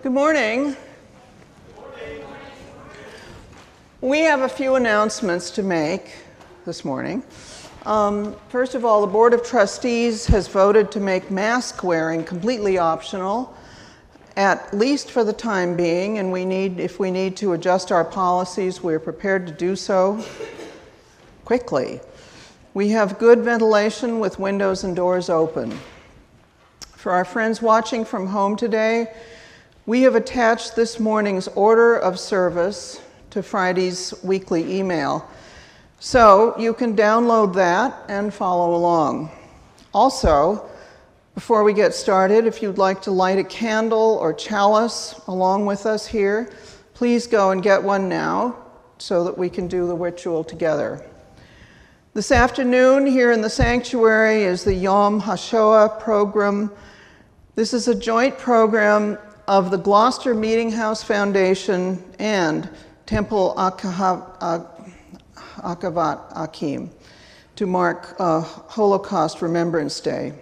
Good morning. We have a few announcemements to make this morning. First of all, the Board of Trustees has voted to make mask wearing completely optional, at least for the time being, and if we need to adjust our policies, we're prepared to do so quickly. We have good ventilation with windows and doors open. For our friends watching from home today, we have attached this morning's order of service to Friday's weekly email, so you can download that and follow along. Also, before we get started, if you'd like to light a candle or chalice along with us here, please go and get one now so that we can do the ritual together. This afternoon here in the sanctuary is the Yom HaShoah program. This is a joint program of the Gloucester Meeting House Foundation and Temple Akavat Akim to mark Holocaust Remembrance Day.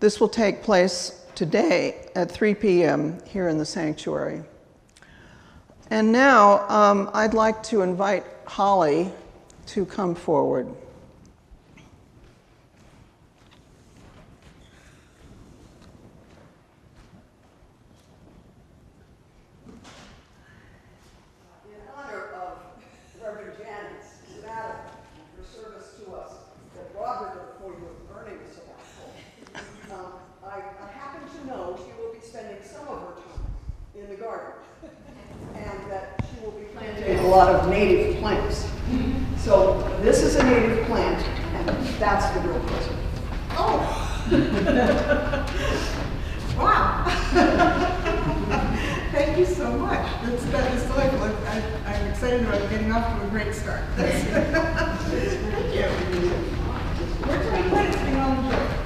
This will take place today at 3 p.m. here in the sanctuary. And now I'd like to invite Holly to come forward. A lot of native plants. So this is a native plant, and that's the real present. Oh! Wow! Thank you so much. That is delightful. I'm excited about getting off to a great start. Thank you. Where's my plants being on the job?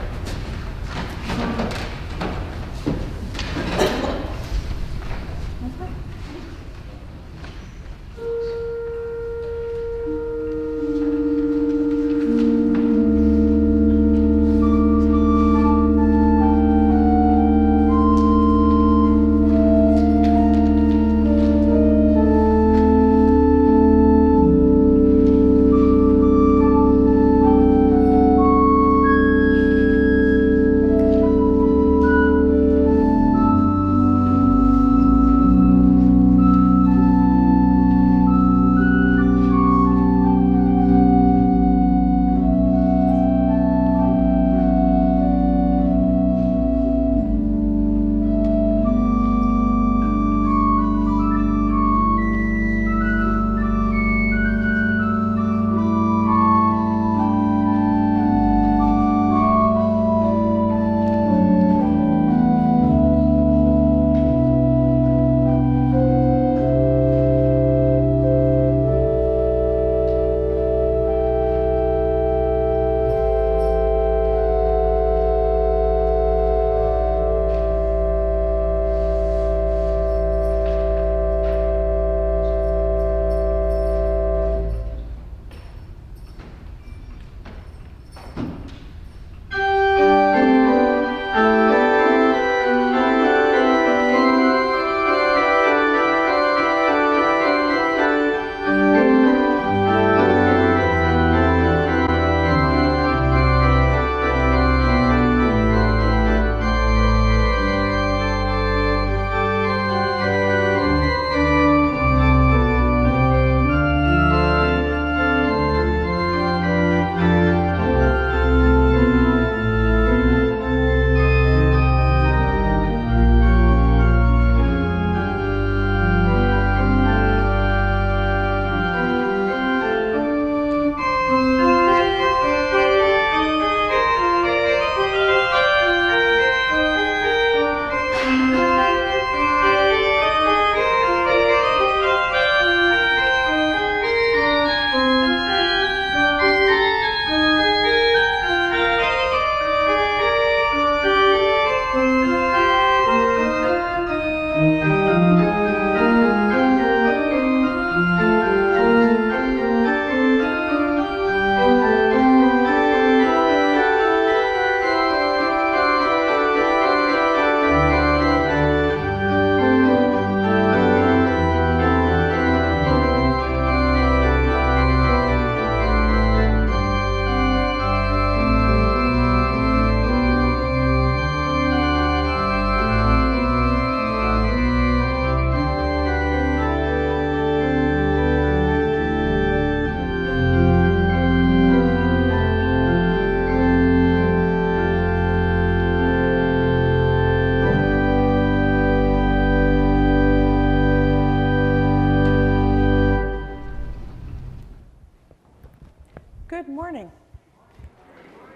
Good morning.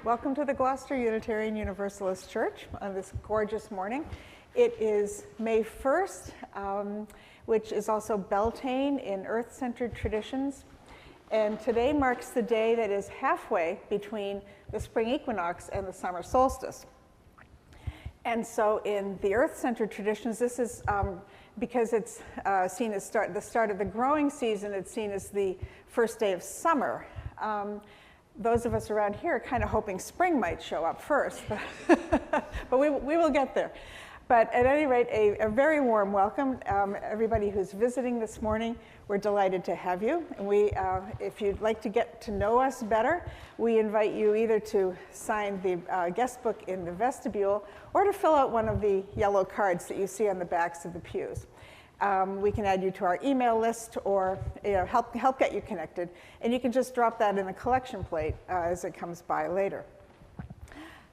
Welcome to the Gloucester Unitarian Universalist Church on this gorgeous morning. It is May 1st, which is also Beltane in Earth-centered traditions. And today marks the day that is halfway between the spring equinox and the summer solstice. And so in the Earth-centered traditions, this is because it's seen as the start of the growing season, it's seen as the first day of summer. Those of us around here are kind of hoping spring might show up first, but we will get there. But at any rate, a very warm welcome. Everybody who's visiting this morning, we're delighted to have you. And if you'd like to get to know us better, we invite you either to sign the guest book in the vestibule or to fill out one of the yellow cards that you see on the backs of the pews. We can add you to our email list or help get you connected. And you can just drop that in a collection plate as it comes by later.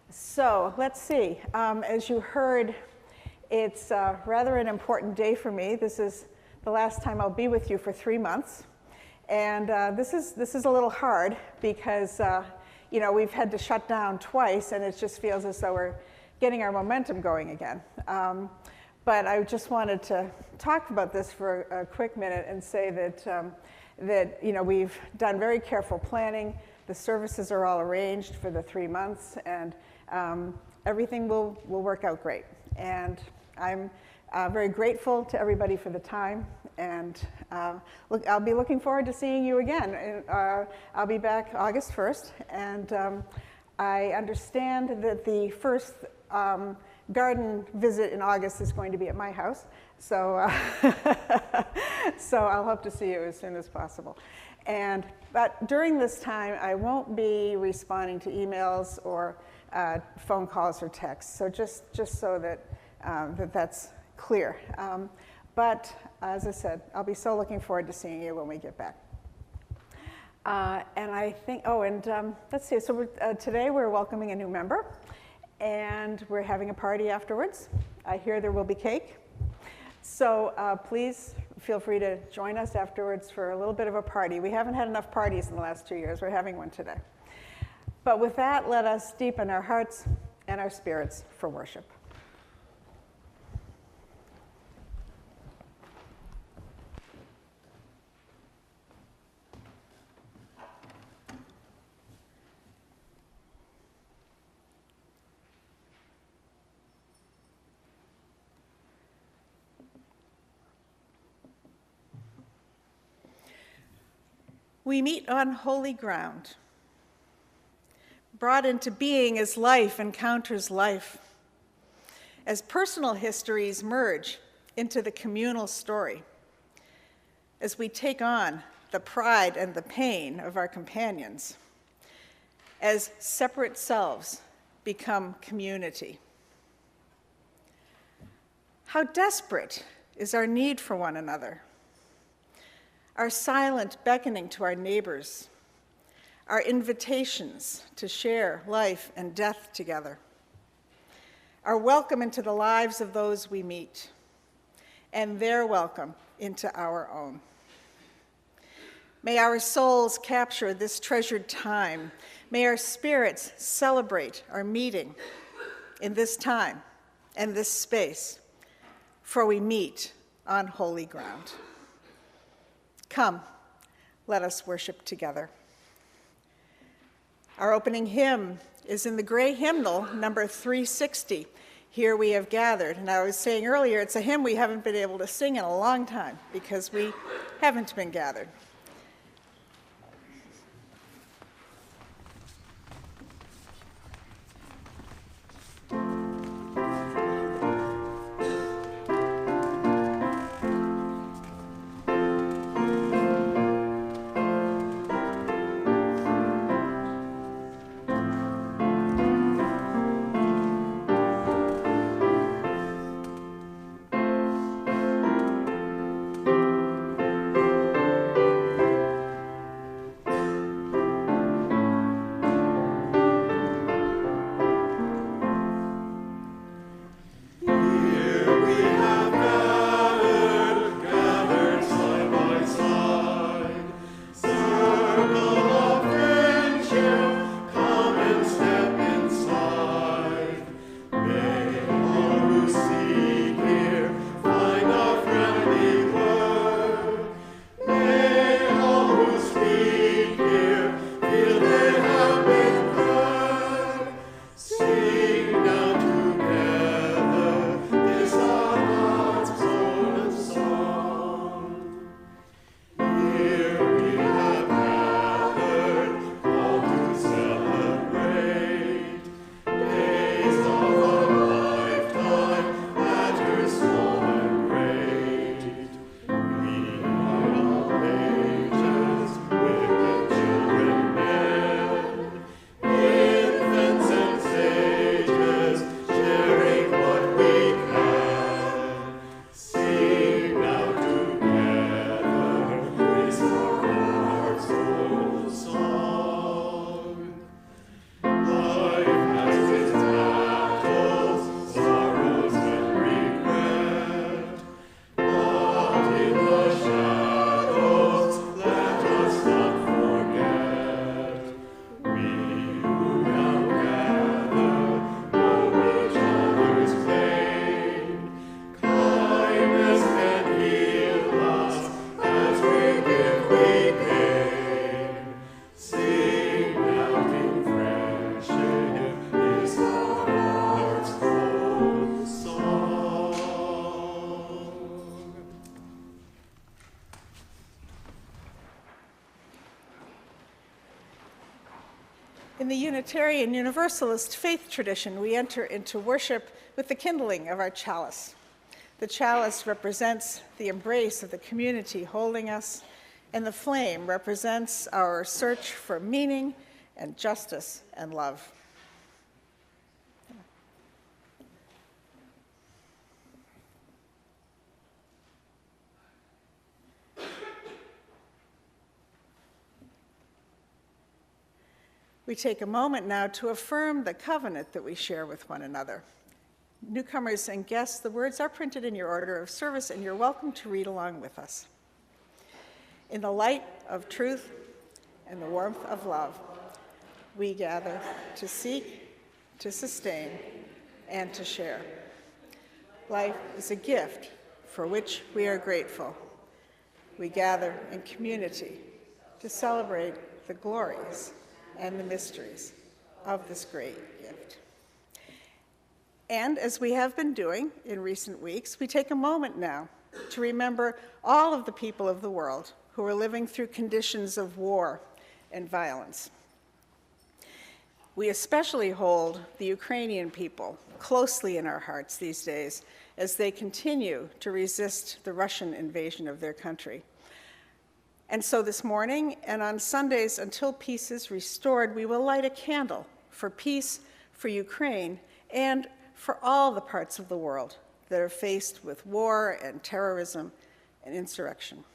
So let's see. As you heard, it's rather an important day for me. This is the last time I'll be with you for 3 months. And this is a little hard because we've had to shut down twice, and it just feels as though we're getting our momentum going again. But I just wanted to talk about this for a quick minute and say that we've done very careful planning. The services are all arranged for the 3 months, and everything will work out great. And I'm very grateful to everybody for the time. And I'll be looking forward to seeing you again. I'll be back August 1st, and I understand that the first garden visit in August is going to be at my house, so so I'll hope to see you as soon as possible. But during this time, I won't be responding to emails or phone calls or texts. So just so that that's clear. But as I said, I'll be so looking forward to seeing you when we get back. And I think, let's see. So today we're welcoming a new member. And we're having a party afterwards. I hear there will be cake. So please feel free to join us afterwards for a little bit of a party. We haven't had enough parties in the last 2 years. We're having one today. But with that, let us deepen our hearts and our spirits for worship. We meet on holy ground, brought into being as life encounters life, as personal histories merge into the communal story, as we take on the pride and the pain of our companions, as separate selves become community. How desperate is our need for one another, our silent beckoning to our neighbors, our invitations to share life and death together, our welcome into the lives of those we meet, and their welcome into our own. May our souls capture this treasured time. May our spirits celebrate our meeting in this time and this space, for we meet on holy ground. Come, let us worship together. Our opening hymn is in the gray hymnal, number 360, Here We Have Gathered. And I was saying earlier, it's a hymn we haven't been able to sing in a long time because we haven't been gathered. In the Unitarian Universalist faith tradition, we enter into worship with the kindling of our chalice. The chalice represents the embrace of the community holding us, and the flame represents our search for meaning and justice and love. We take a moment now to affirm the covenant that we share with one another. Newcomers and guests, the words are printed in your order of service, and you're welcome to read along with us. In the light of truth and the warmth of love, we gather to seek, to sustain, and to share. Life is a gift for which we are grateful. We gather in community to celebrate the glories and the mysteries of this great gift. And as we have been doing in recent weeks, we take a moment now to remember all of the people of the world who are living through conditions of war and violence. We especially hold the Ukrainian people closely in our hearts these days as they continue to resist the Russian invasion of their country. And so this morning and on Sundays until peace is restored, we will light a candle for peace, for Ukraine, and for all the parts of the world that are faced with war and terrorism and insurrection.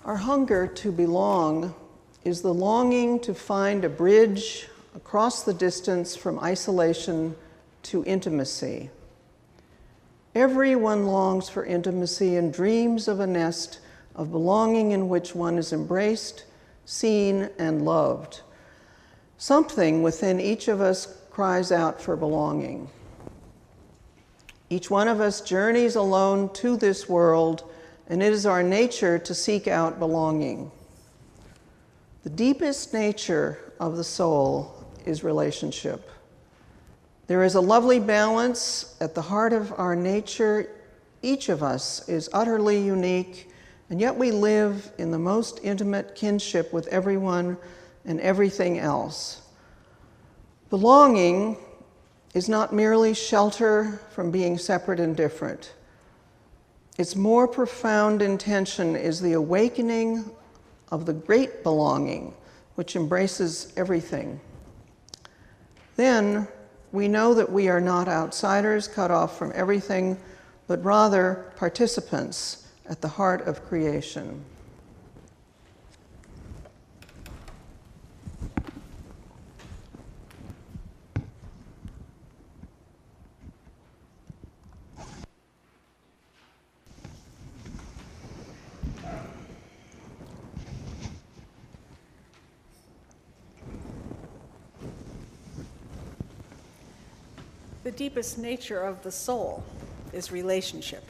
Our hunger to belong is the longing to find a bridge across the distance from isolation to intimacy. Everyone longs for intimacy and dreams of a nest of belonging in which one is embraced, seen, and loved. Something within each of us cries out for belonging. Each one of us journeys alone to this world, and it is our nature to seek out belonging. The deepest nature of the soul is relationship. There is a lovely balance at the heart of our nature. Each of us is utterly unique, and yet we live in the most intimate kinship with everyone and everything else. Belonging is not merely shelter from being separate and different. Its more profound intention is the awakening of the great belonging, which embraces everything. Then we know that we are not outsiders cut off from everything, but rather participants at the heart of creation. The deepest nature of the soul is relationship.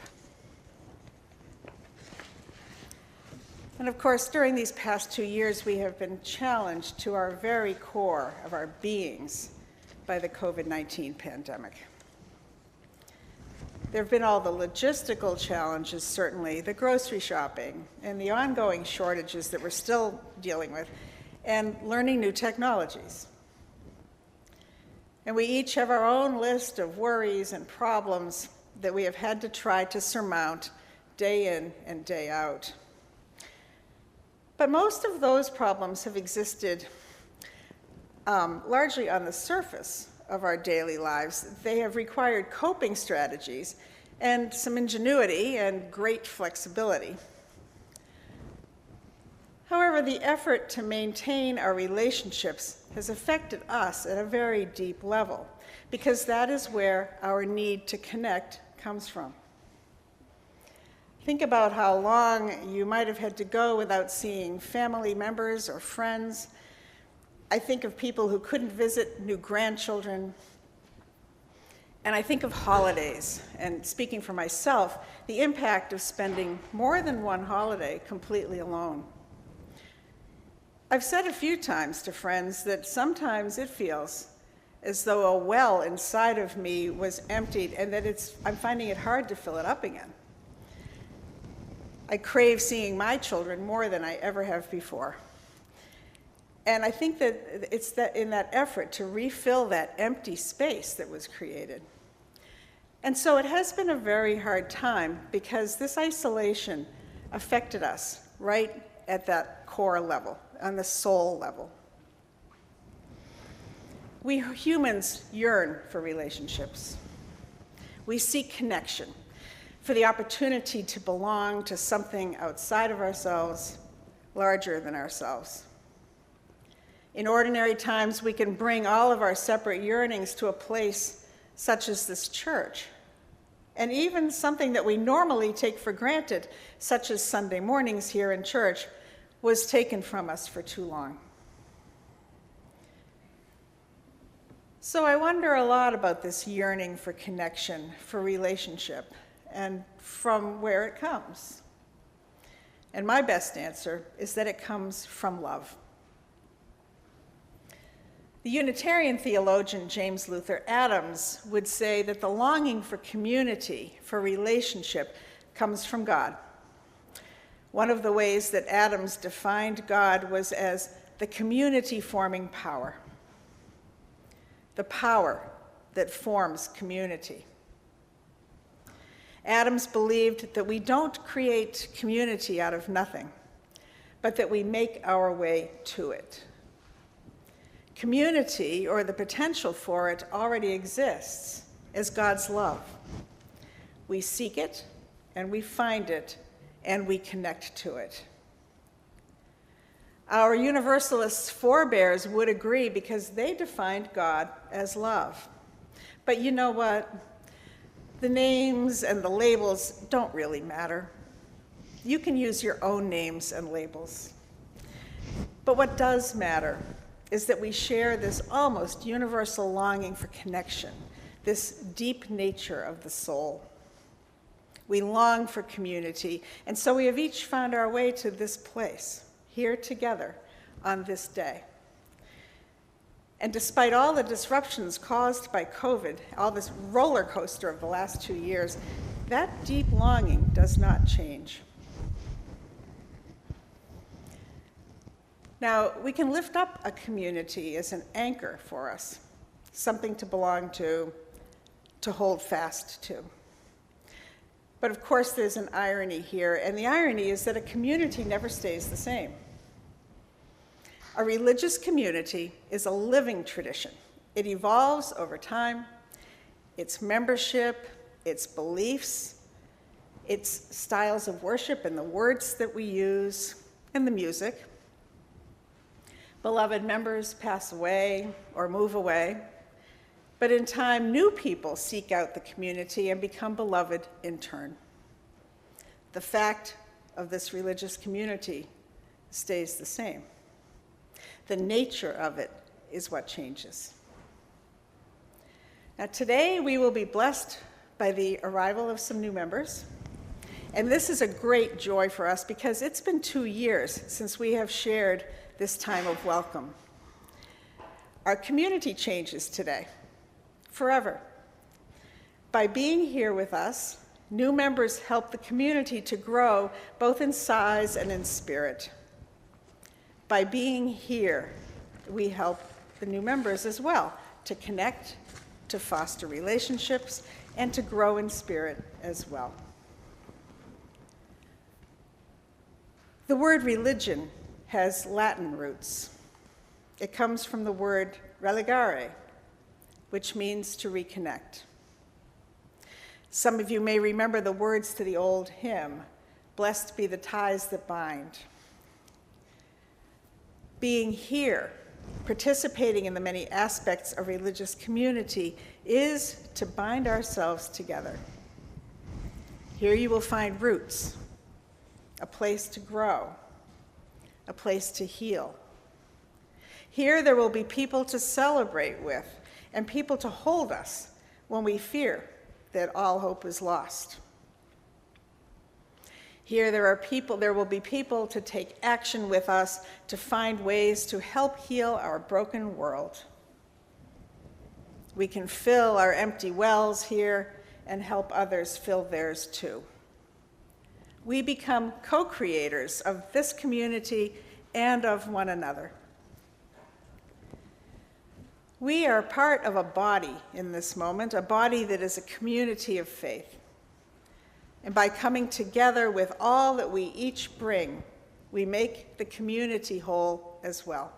And of course, during these past 2 years, we have been challenged to our very core of our beings by the COVID-19 pandemic. There have been all the logistical challenges, certainly, the grocery shopping, and the ongoing shortages that we're still dealing with, and learning new technologies. And we each have our own list of worries and problems that we have had to try to surmount day in and day out. But most of those problems have existed largely on the surface of our daily lives. They have required coping strategies and some ingenuity and great flexibility. However, the effort to maintain our relationships has affected us at a very deep level, because that is where our need to connect comes from. Think about how long you might have had to go without seeing family members or friends. I think of people who couldn't visit new grandchildren, And I think of holidays, and speaking for myself, the impact of spending more than one holiday completely alone. I've said a few times to friends that sometimes it feels as though a well inside of me was emptied and that I'm finding it hard to fill it up again. I crave seeing my children more than I ever have before. And I think that it's that in that effort to refill that empty space that was created. And so it has been a very hard time because this isolation affected us right at that core level, on the soul level. We humans yearn for relationships. We seek connection, for the opportunity to belong to something outside of ourselves, larger than ourselves. In ordinary times, we can bring all of our separate yearnings to a place such as this church, and even something that we normally take for granted, such as Sunday mornings here in church, was taken from us for too long. So I wonder a lot about this yearning for connection, for relationship, and from where it comes. And my best answer is that it comes from love. The Unitarian theologian James Luther Adams would say that the longing for community, for relationship, comes from God. One of the ways that Adams defined God was as the community-forming power, the power that forms community. Adams believed that we don't create community out of nothing, but that we make our way to it. Community, or the potential for it, already exists as God's love. We seek it, and we find it, and we connect to it. Our Universalists' forebears would agree because they defined God as love. But you know what? The names and the labels don't really matter. You can use your own names and labels. But what does matter is that we share this almost universal longing for connection, this deep nature of the soul. We long for community, and so we have each found our way to this place, here together on this day. And despite all the disruptions caused by COVID, all this roller coaster of the last 2 years, that deep longing does not change. Now, we can lift up a community as an anchor for us, something to belong to hold fast to. But of course, there's an irony here, and the irony is that a community never stays the same. A religious community is a living tradition. It evolves over time. Its membership, its beliefs, its styles of worship, and the words that we use, and the music. Beloved members pass away or move away, but in time, new people seek out the community and become beloved in turn. The fact of this religious community stays the same. The nature of it is what changes. Now today, we will be blessed by the arrival of some new members. And this is a great joy for us because it's been 2 years since we have shared this time of welcome. Our community changes today, forever. By being here with us, new members help the community to grow both in size and in spirit. By being here, we help the new members as well to connect, to foster relationships, and to grow in spirit as well. The word religion has Latin roots. It comes from the word religare, which means to reconnect. Some of you may remember the words to the old hymn, "Blessed be the ties that bind." Being here, participating in the many aspects of religious community, is to bind ourselves together. Here you will find roots, a place to grow, a place to heal. Here there will be people to celebrate with and people to hold us when we fear that all hope is lost. Here there will be people to take action with us to find ways to help heal our broken world. We can fill our empty wells here and help others fill theirs too. We become co-creators of this community and of one another. We are part of a body in this moment, a body that is a community of faith. And by coming together with all that we each bring, we make the community whole as well.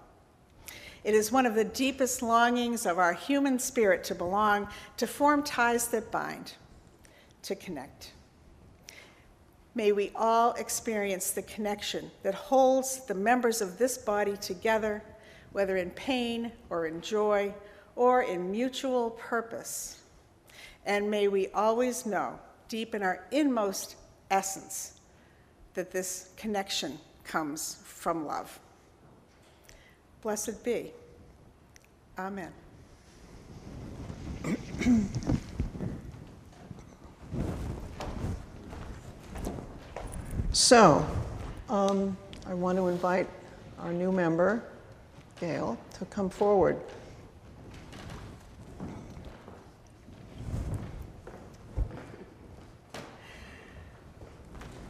It is one of the deepest longings of our human spirit to belong, to form ties that bind, to connect. May we all experience the connection that holds the members of this body together, whether in pain or in joy or in mutual purpose. And may we always know, deep in our inmost essence, that this connection comes from love. Blessed be. Amen. So, I want to invite our new member, Gail, to come forward.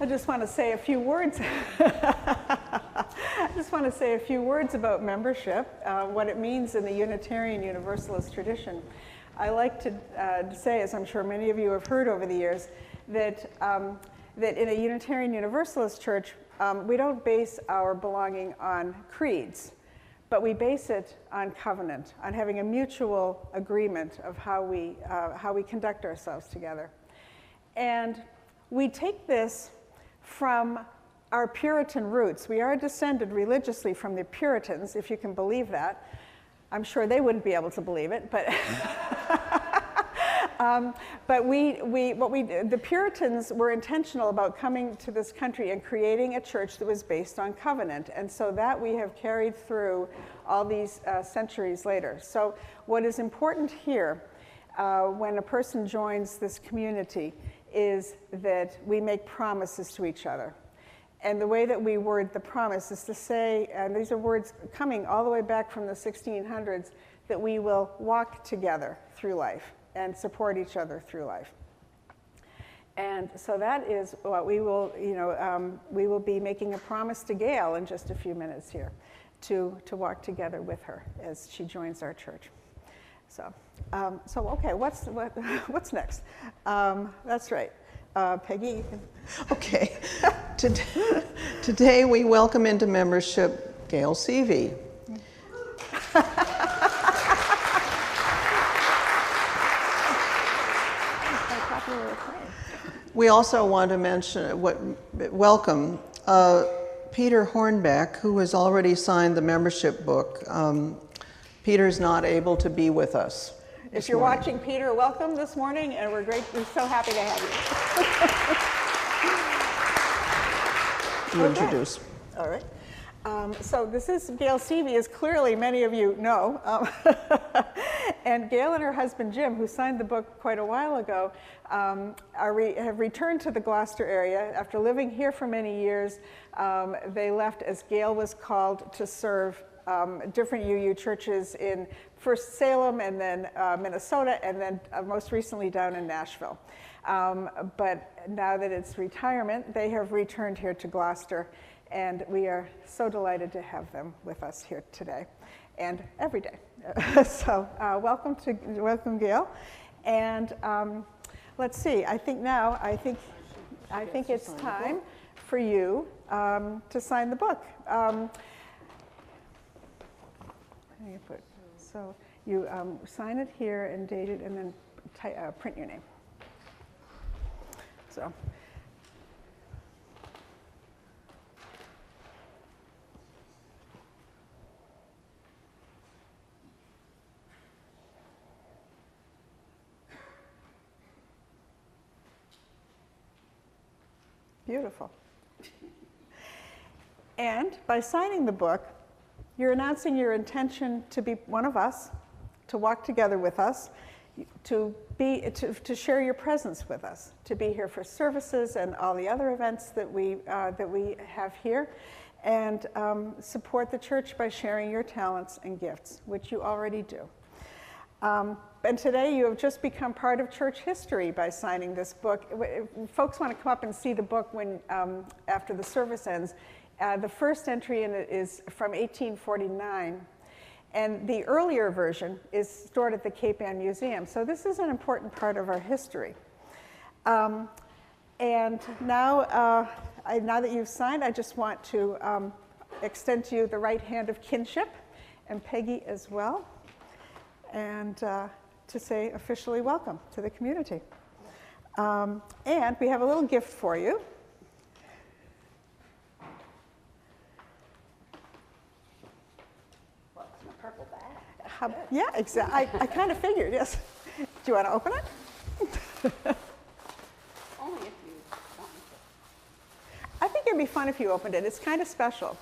I just want to say a few words. I just want to say a few words about membership, what it means in the Unitarian Universalist tradition. I like to say, as I'm sure many of you have heard over the years, that in a Unitarian Universalist church, we don't base our belonging on creeds, but we base it on covenant, on having a mutual agreement of how we conduct ourselves together. And we take this from our Puritan roots. We are descended religiously from the Puritans, if you can believe that. I'm sure they wouldn't be able to believe it, but but the Puritans were intentional about coming to this country and creating a church that was based on covenant, and so that we have carried through all these centuries later. So what is important here when a person joins this community is that we make promises to each other. And the way that we word the promise is to say, and these are words coming all the way back from the 1600s, that we will walk together through life and support each other through life. And so that is what we will, we will be making a promise to Gail in just a few minutes here to walk together with her as she joins our church. So okay, what's next? That's right, Peggy. Okay, today we welcome into membership Gail Stevie. We also want to welcome Peter Hornbeck, who has already signed the membership book. Peter's not able to be with us. If you're watching, Peter, welcome this morning, and we're so happy to have you. You introduce. All right. So this is Gail Stevie, as clearly many of you know. And Gail and her husband Jim, who signed the book quite a while ago, have returned to the Gloucester area. After living here for many years, they left as Gail was called to serve different UU churches in first Salem and then Minnesota, and then most recently down in Nashville. But now that it's retirement, they have returned here to Gloucester, and we are so delighted to have them with us here today and every day. So welcome Gail. And let's see, I think it's time for you to sign the book. So you sign it here and date it, and then print your name. So. Beautiful. And by signing the book, you're announcing your intention to be one of us, to walk together with us to share your presence with us, to be here for services and all the other events that we have here, and support the church by sharing your talents and gifts, which you already do. And today you have just become part of church history by signing this book. If folks want to come up and see the book when after the service ends. The first entry in it is from 1849. And the earlier version is stored at the Cape Ann Museum. So this is an important part of our history. And now, now that you've signed, I just want to extend to you the right hand of kinship, and Peggy as well, and to say officially welcome to the community. And we have a little gift for you. Yeah, exactly. I kind of figured, yes. Do you want to open it? Only if you want to. I think it'd be fun if you opened it. It's kind of special.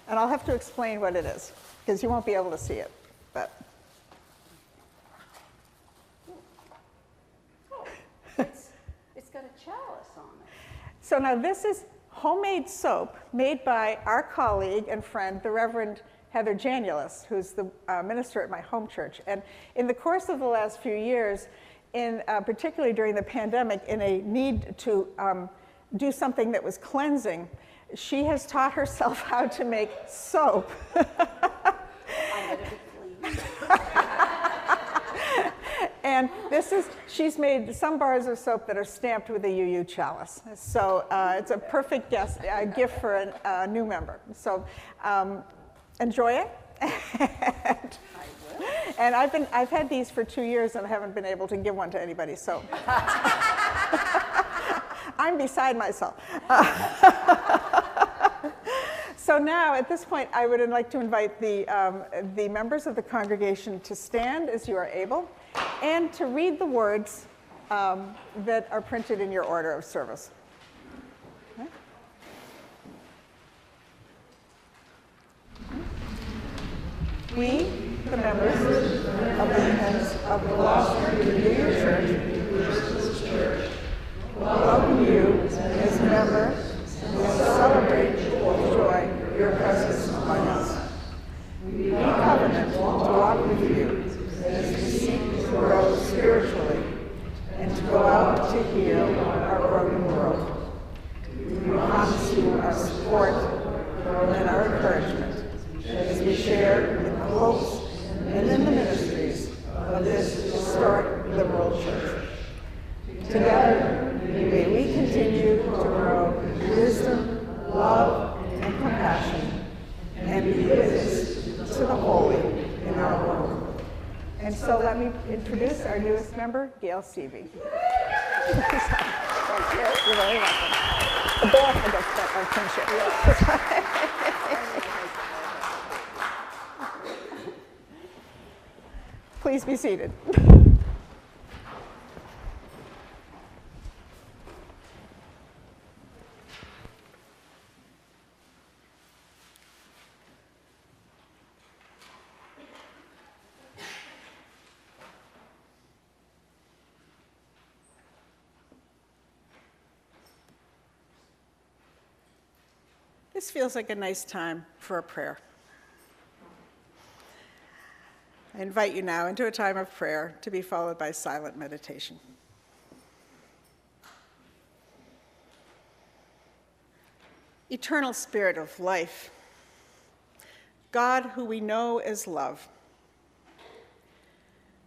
And I'll have to explain what it is, because you won't be able to see it. But It's got a chalice on it. so now this is homemade soap made by our colleague and friend, the Reverend Heather Janulis, who's the minister at my home church. And in the course of the last few years, particularly during the pandemic, in a need to do something that was cleansing, she has taught herself how to make soap. I'm going to be clean. And she's made some bars of soap that are stamped with a UU chalice. So it's a perfect gift for a new member. So enjoy it. And I've had these for 2 years and I haven't been able to give one to anybody, so I'm beside myself. So now, at this point, I would like to invite the members of the congregation to stand as you are able, and to read the words that are printed in your order of service. Okay. We, the members of the Unions of Gloucester Universalist Church, welcome you as members and celebrate with joy your presence among us. We covenant to walk with you as we seek to grow spiritually and to go out to heal our broken world. We promise you our support and our encouragement as we share in the hopes and in the ministries of this historic liberal church. Together, may we continue to grow in wisdom, love, and compassion, and be witness to the holy in our world. And so let me introduce our newest member, Gail Stevie. Thank you. You're very welcome. The benefit of kinship. Please be seated. This feels like a nice time for a prayer. I invite you now into a time of prayer to be followed by silent meditation. Eternal Spirit of life, God who we know as love,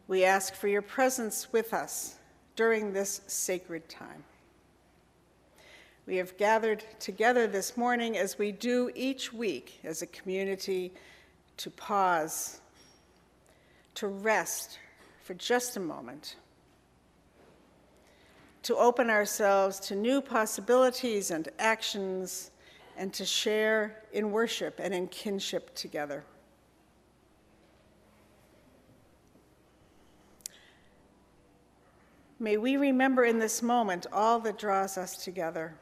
we ask for your presence with us during this sacred time. We have gathered together this morning, as we do each week as a community, to pause, to rest for just a moment, to open ourselves to new possibilities and actions, and to share in worship and in kinship together. May we remember in this moment all that draws us together.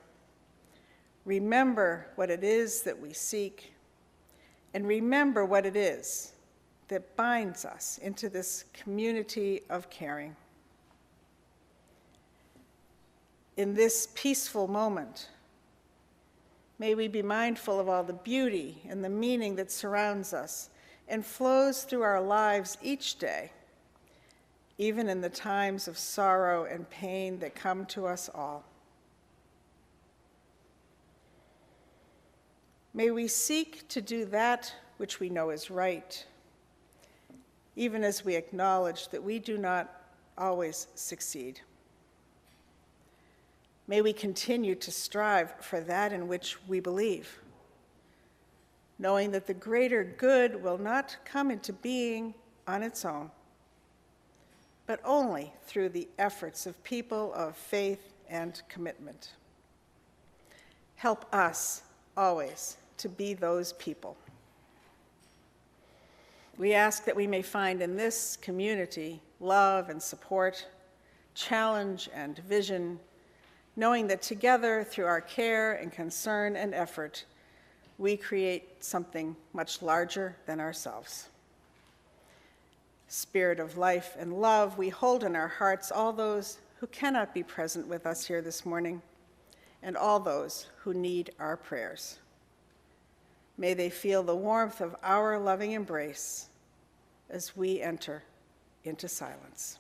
Remember what it is that we seek, and remember what it is that binds us into this community of caring. In this peaceful moment, may we be mindful of all the beauty and the meaning that surrounds us and flows through our lives each day, even in the times of sorrow and pain that come to us all. May we seek to do that which we know is right, even as we acknowledge that we do not always succeed. May we continue to strive for that in which we believe, knowing that the greater good will not come into being on its own, but only through the efforts of people of faith and commitment. Help us always to be those people. We ask that we may find in this community love and support, challenge and vision, knowing that together, through our care and concern and effort, we create something much larger than ourselves. Spirit of life and love, we hold in our hearts all those who cannot be present with us here this morning, and all those who need our prayers. May they feel the warmth of our loving embrace as we enter into silence.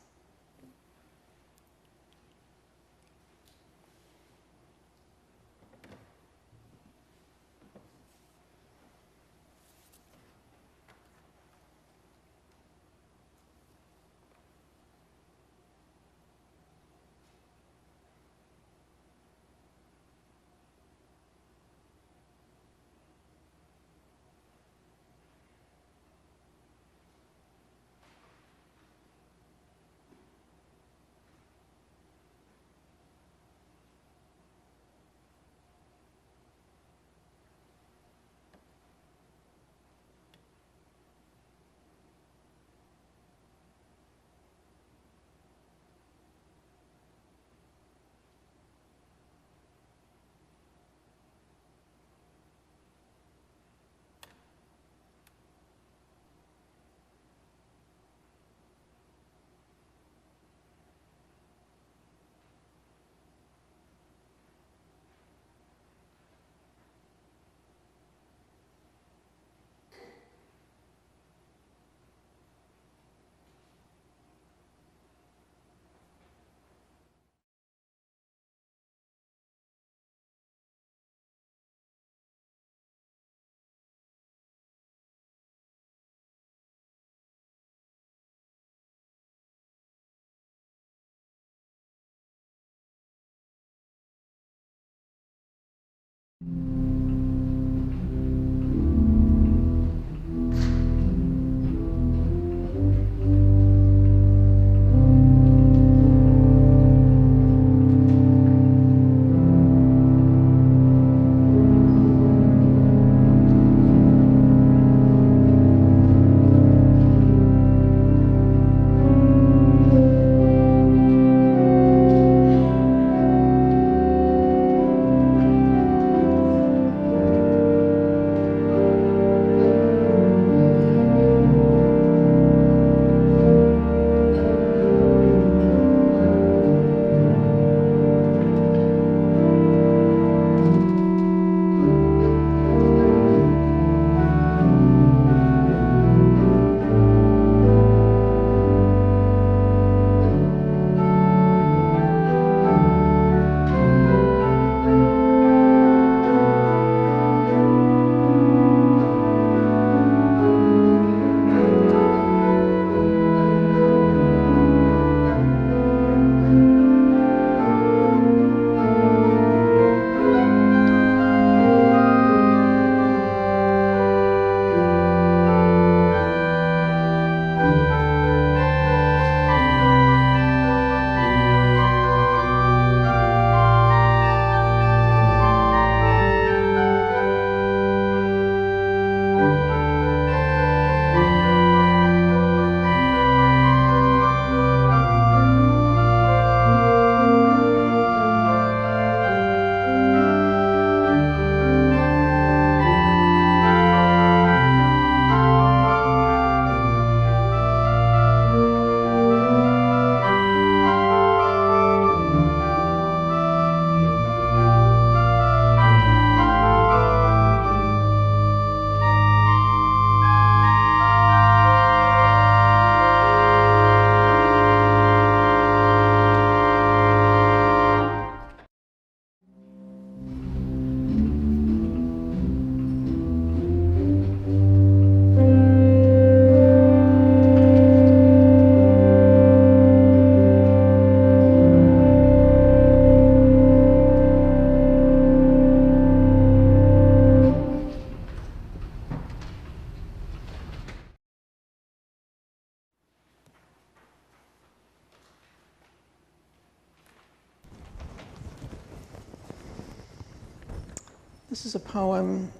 This is a poem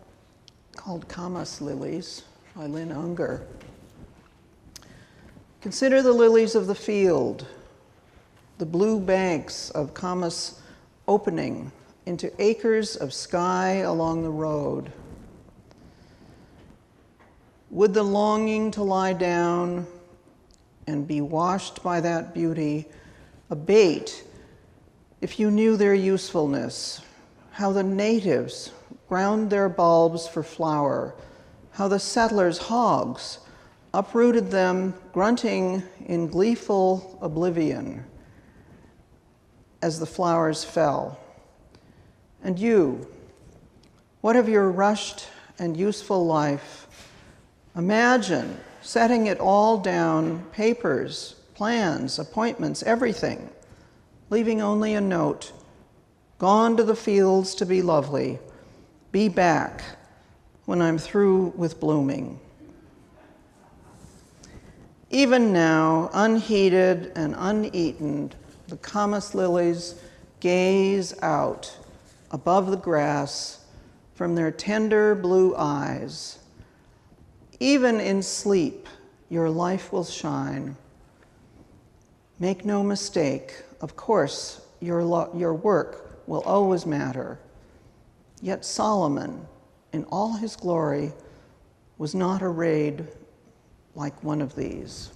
called Lilies by Lynn Unger. Consider the lilies of the field, the blue banks of Camas opening into acres of sky along the road. Would the longing to lie down and be washed by that beauty abate if you knew their usefulness, how the natives ground their bulbs for flour, how the settlers' hogs uprooted them, grunting in gleeful oblivion as the flowers fell. And you, what of your rushed and useful life? Imagine setting it all down, papers, plans, appointments, everything, leaving only a note, gone to the fields to be lovely, be back when I'm through with blooming. Even now, unheeded and uneaten, the Camas lilies gaze out above the grass from their tender blue eyes. Even in sleep, your life will shine. Make no mistake, of course, your work will always matter. Yet Solomon, in all his glory, was not arrayed like one of these.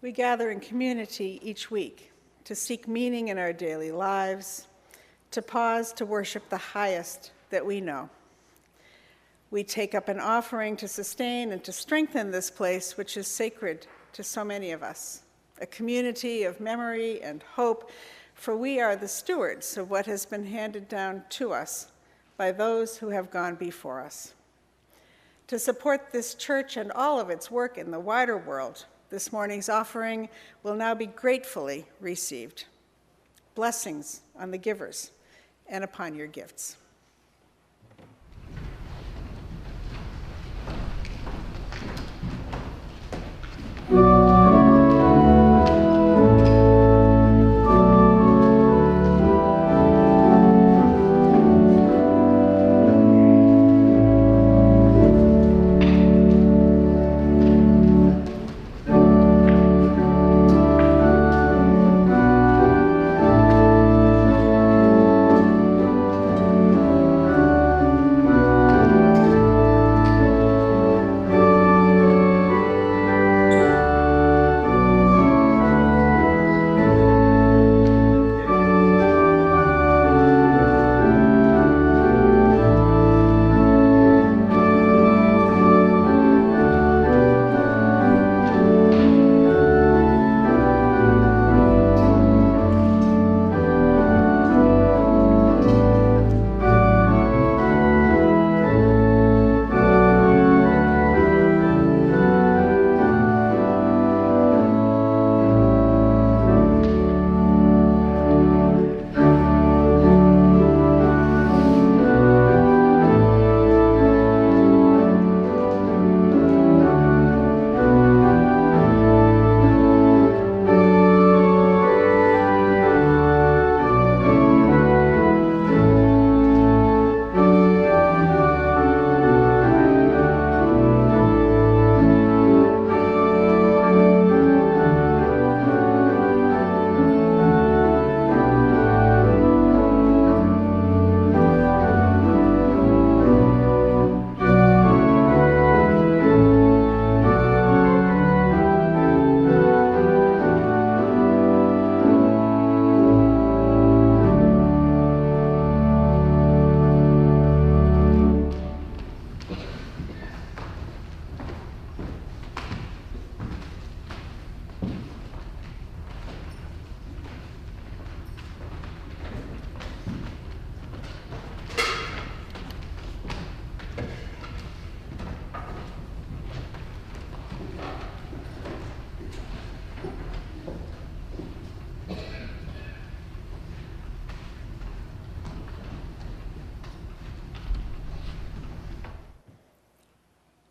We gather in community each week to seek meaning in our daily lives, to pause to worship the highest that we know. We take up an offering to sustain and to strengthen this place which is sacred to so many of us, a community of memory and hope, for we are the stewards of what has been handed down to us by those who have gone before us. To support this church and all of its work in the wider world, this morning's offering will now be gratefully received. Blessings on the givers and upon your gifts.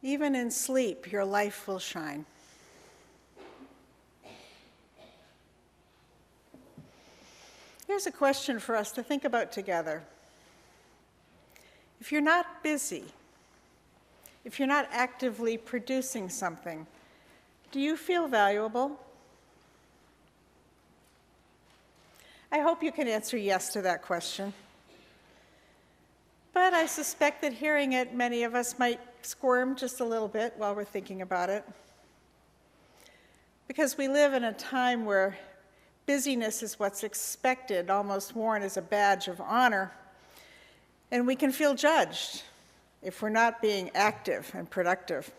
Even in sleep, your life will shine. here's a question for us to think about together. If you're not busy, if you're not actively producing something, do you feel valuable? I hope you can answer yes to that question. But I suspect that hearing it, many of us might squirm just a little bit while we're thinking about it. Because we live in a time where busyness is what's expected, almost worn as a badge of honor, and we can feel judged if we're not being active and productive.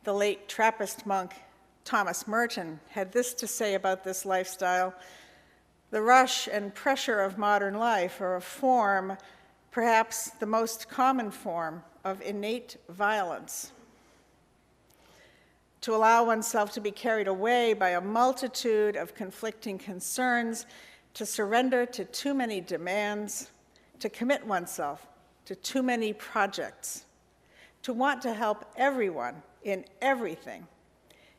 The late Trappist monk Thomas Merton had this to say about this lifestyle: the rush and pressure of modern life are a form, perhaps the most common form, of innate violence. To allow oneself to be carried away by a multitude of conflicting concerns, to surrender to too many demands, to commit oneself to too many projects, to want to help everyone in everything,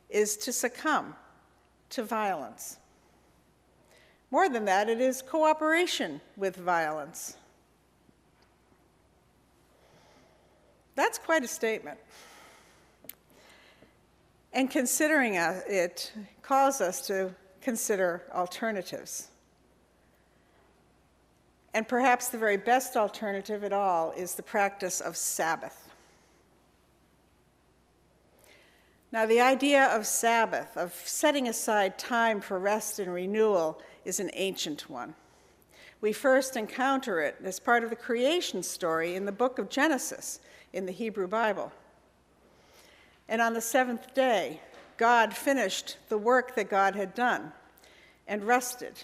is to succumb to violence. More than that, it is cooperation with violence. That's quite a statement. And considering it calls us to consider alternatives. And perhaps the very best alternative at all is the practice of Sabbath. Now, the idea of Sabbath, of setting aside time for rest and renewal, is an ancient one. We first encounter it as part of the creation story in the book of Genesis in the Hebrew Bible. And on the seventh day, God finished the work that God had done and rested.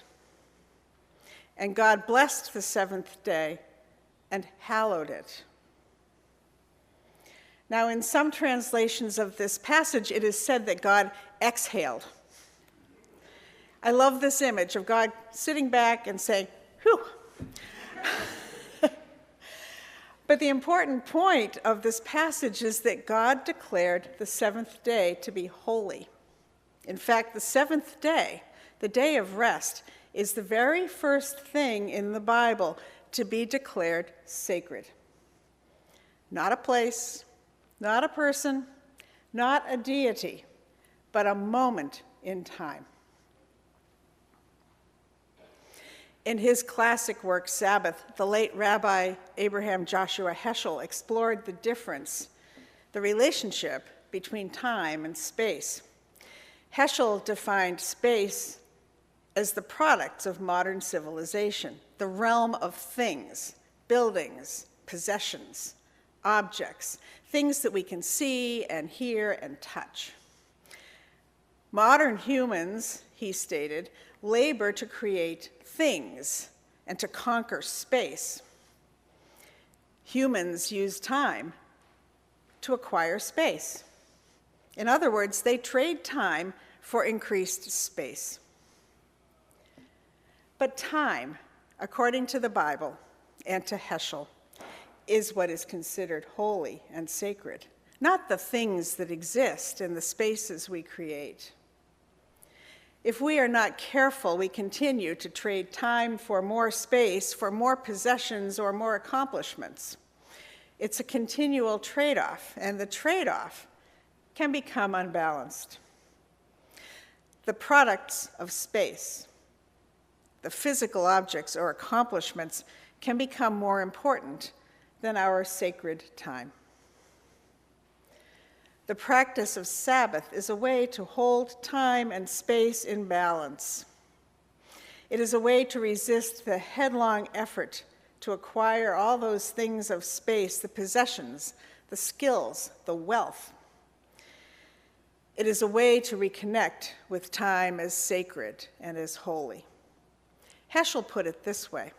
And God blessed the seventh day and hallowed it. Now, in some translations of this passage, it is said that God exhaled. I love this image of God sitting back and saying, whew. But the important point of this passage is that God declared the seventh day to be holy. In fact, the seventh day, the day of rest, is the very first thing in the Bible to be declared sacred. Not a place, not a person, not a deity, but a moment in time. In his classic work, Sabbath, the late Rabbi Abraham Joshua Heschel explored the difference, the relationship between time and space. Heschel defined space as the products of modern civilization, the realm of things, buildings, possessions, objects, things that we can see and hear and touch. Modern humans, he stated, labor to create things and to conquer space. Humans use time to acquire space. In other words, they trade time for increased space. But time, according to the Bible and to Heschel, is what is considered holy and sacred, not the things that exist in the spaces we create. If we are not careful, we continue to trade time for more space, for more possessions, or more accomplishments. It's a continual trade-off, and the trade-off can become unbalanced. The products of space, the physical objects or accomplishments, can become more important than our sacred time. The practice of Sabbath is a way to hold time and space in balance. It is a way to resist the headlong effort to acquire all those things of space, the possessions, the skills, the wealth. It is a way to reconnect with time as sacred and as holy. Heschel put it this way: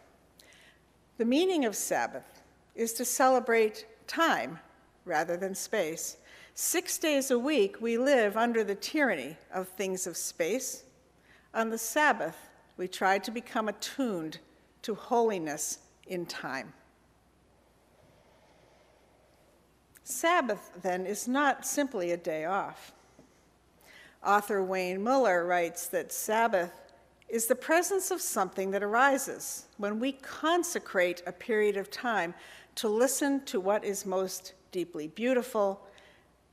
the meaning of Sabbath is to celebrate time rather than space. 6 days a week, we live under the tyranny of things of space. On the Sabbath, we try to become attuned to holiness in time. Sabbath, then, is not simply a day off. Author Wayne Muller writes that Sabbath is the presence of something that arises when we consecrate a period of time to listen to what is most deeply beautiful,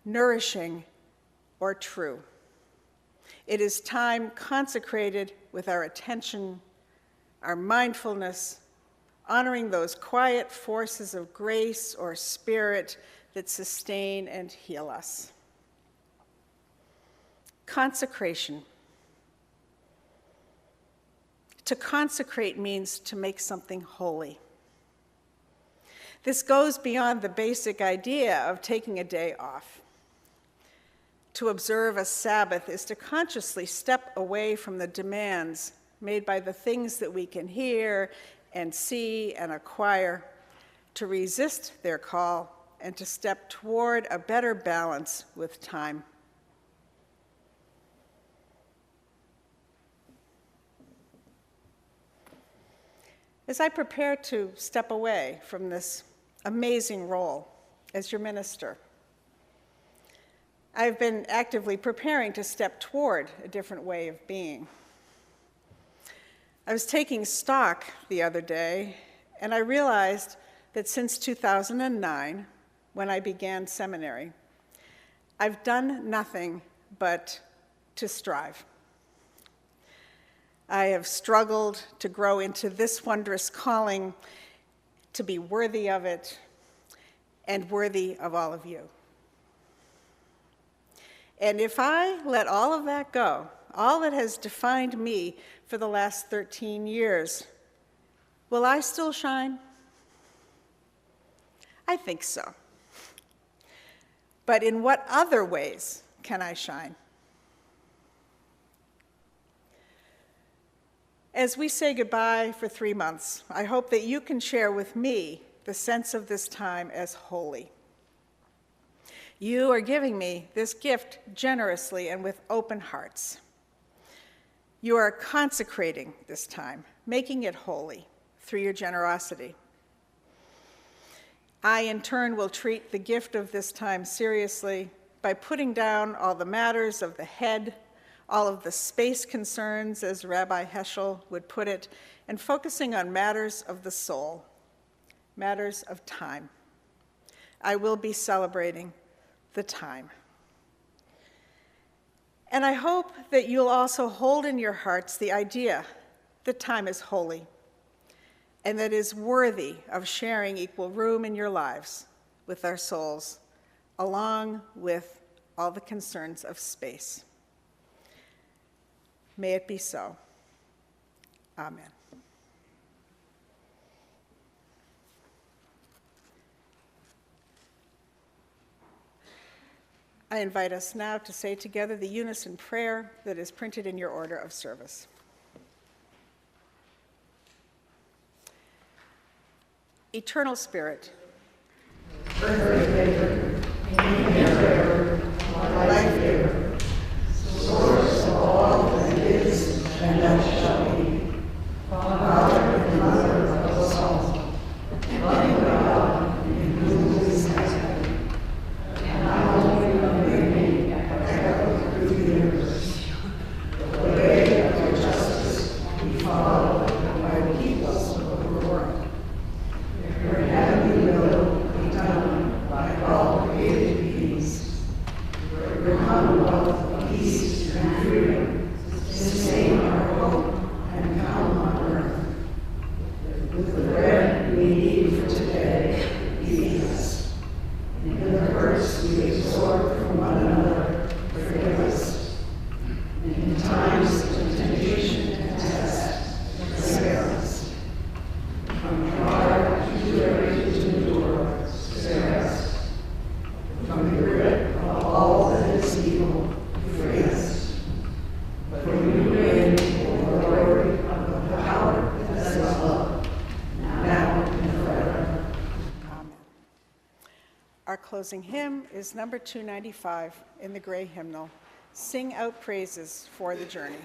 nourishing, or true. It is time consecrated with our attention, our mindfulness, honoring those quiet forces of grace or spirit that sustain and heal us. Consecration. To consecrate means to make something holy. This goes beyond the basic idea of taking a day off. To observe a Sabbath is to consciously step away from the demands made by the things that we can hear and see and acquire, to resist their call and to step toward a better balance with time. As I prepare to step away from this amazing role as your minister, I've been actively preparing to step toward a different way of being. I was taking stock the other day, and I realized that since 2009, when I began seminary, I've done nothing but to strive. I have struggled to grow into this wondrous calling, to be worthy of it, and worthy of all of you. And if I let all of that go, all that has defined me for the last 13 years, will I still shine? I think so. But in what other ways can I shine? As we say goodbye for 3 months, I hope that you can share with me the sense of this time as holy. You are giving me this gift generously and with open hearts. You are consecrating this time, making it holy through your generosity. I, in turn, will treat the gift of this time seriously by putting down all the matters of the head, all of the space concerns, as Rabbi Heschel would put it, and focusing on matters of the soul, matters of time. I will be celebrating the time. And I hope that you'll also hold in your hearts the idea that time is holy and that it is worthy of sharing equal room in your lives with our souls, along with all the concerns of space. May it be so. Amen. I invite us now to say together the Unison Prayer that is printed in your order of service. Eternal Spirit, life giver, source of all that is and that shall be, Father and Mother of us all, loving God, in whom is heaven, and now we remain echo through the universe. The way of your justice we follow by peoples of the world. Your heavenly will be done by all created beings. Your commonwealth of peace and freedom sustain our hope and come on earth. With the bread we need for today, feed us. In the hurts we absorb from one another, forgive us. In times of temptation and test, spare us. From hard to liberty to endure, spare us. From the grip of all that is evil, free us. For you reign in the glory of the power that is love, now and forever. Amen. Our closing hymn is number 295 in the gray hymnal, Sing Out Praises for the Journey.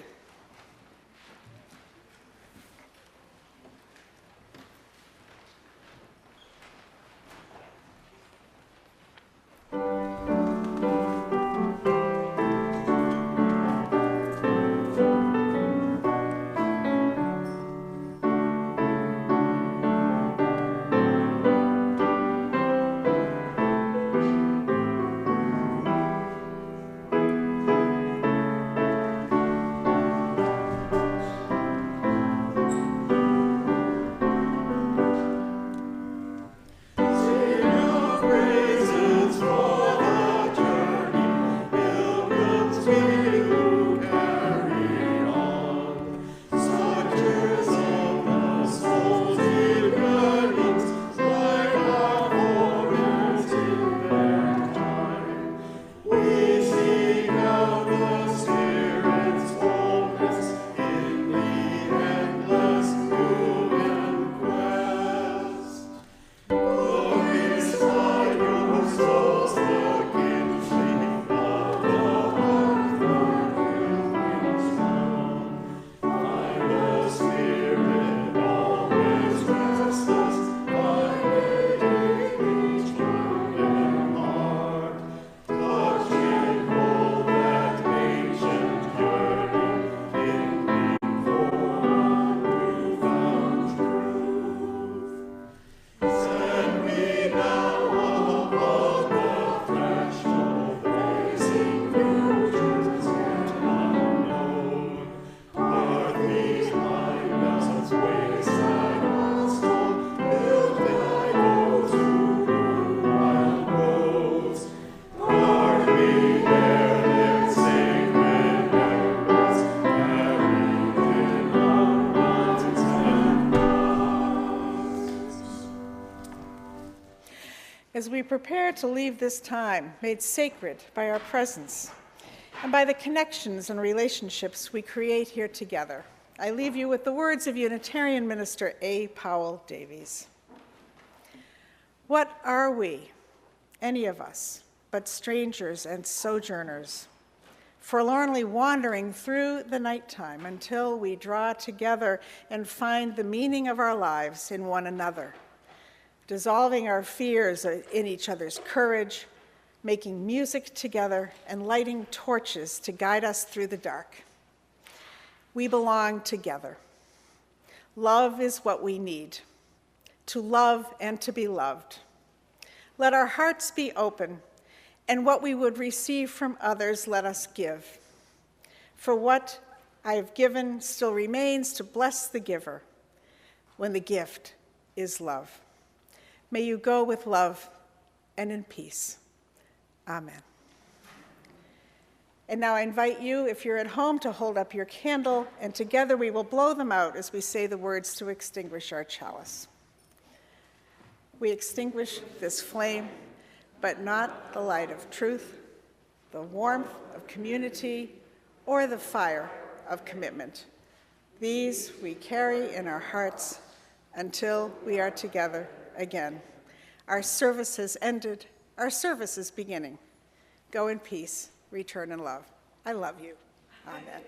as we prepare to leave this time made sacred by our presence and by the connections and relationships we create here together, I leave you with the words of Unitarian minister A. Powell Davies. What are we, any of us, but strangers and sojourners, forlornly wandering through the nighttime until we draw together and find the meaning of our lives in one another, dissolving our fears in each other's courage, making music together, and lighting torches to guide us through the dark. We belong together. Love is what we need, to love and to be loved. Let our hearts be open, and what we would receive from others, let us give. For what I have given still remains to bless the giver, when the gift is love. May you go with love and in peace. Amen. And now I invite you, if you're at home, to hold up your candle, and together we will blow them out as we say the words to extinguish our chalice. We extinguish this flame, but not the light of truth, the warmth of community, or the fire of commitment. These we carry in our hearts until we are together again. Our service has ended, our service is beginning. Go in peace, return in love. I love you. Amen.